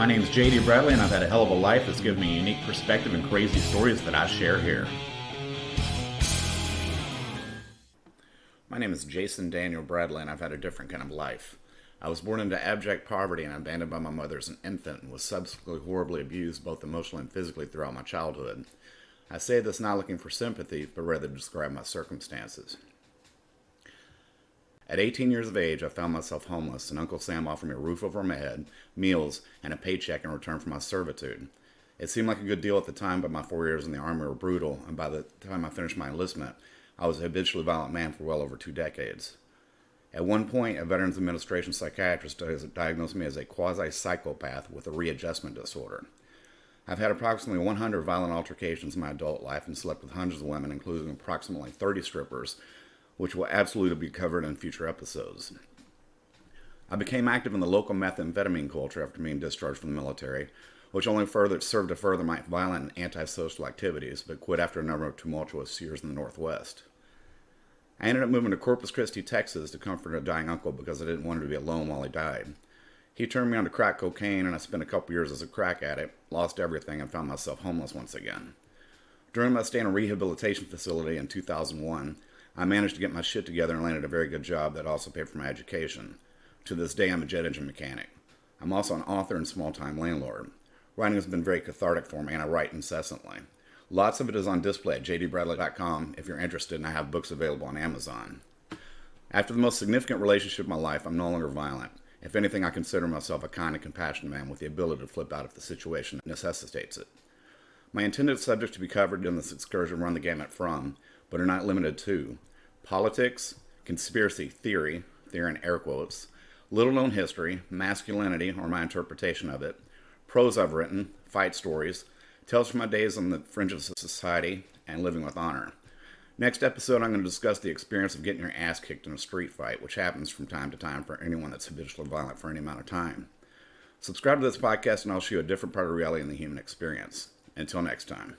My name is JD Bradley, and I've had a hell of a life that's given me a unique perspective and crazy stories that I share here. My name is Jason Daniel Bradley, and I've had a different kind of life. I was born into abject poverty and abandoned by my mother as an infant and was subsequently horribly abused both emotionally and physically throughout my childhood. I say this not looking for sympathy, but rather to describe my circumstances. At 18 years of age, I found myself homeless, and Uncle Sam offered me a roof over my head, meals, and a paycheck in return for my servitude. It seemed like a good deal at the time, but my 4 years in the Army were brutal, and by the time I finished my enlistment, I was a habitually violent man for well over 2 decades. At one point, a Veterans Administration psychiatrist diagnosed me as a quasi-psychopath with a readjustment disorder. I've had approximately 100 violent altercations in my adult life and slept with hundreds of women, including approximately 30 strippers, which will absolutely be covered in future episodes. I became active in the local methamphetamine culture after being discharged from the military, which only served to further my violent and antisocial activities, but quit after a number of tumultuous years in the Northwest. I ended up moving to Corpus Christi, Texas to comfort a dying uncle because I didn't want him to be alone while he died. He turned me on to crack cocaine, and I spent a couple years as a crack addict, lost everything, and found myself homeless once again. During my stay in a rehabilitation facility in 2001, I managed to get my shit together and landed a very good job that also paid for my education. To this day, I'm a jet engine mechanic. I'm also an author and small-time landlord. Writing has been very cathartic for me, and I write incessantly. Lots of it is on display at jdbradley.com if you're interested, and I have books available on Amazon. After the most significant relationship of my life, I'm no longer violent. If anything, I consider myself a kind and compassionate man with the ability to flip out if the situation necessitates it. My intended subjects to be covered in this excursion run the gamut from, but are not limited to, politics, conspiracy theory in air quotes, little-known history, masculinity or my interpretation of it, prose I've written, fight stories, tales from my days on the fringe of society, and living with honor. Next episode, I'm going to discuss the experience of getting your ass kicked in a street fight, which happens from time to time for anyone that's habitually violent for any amount of time. Subscribe to this podcast and I'll show you a different part of reality in the human experience. Until next time.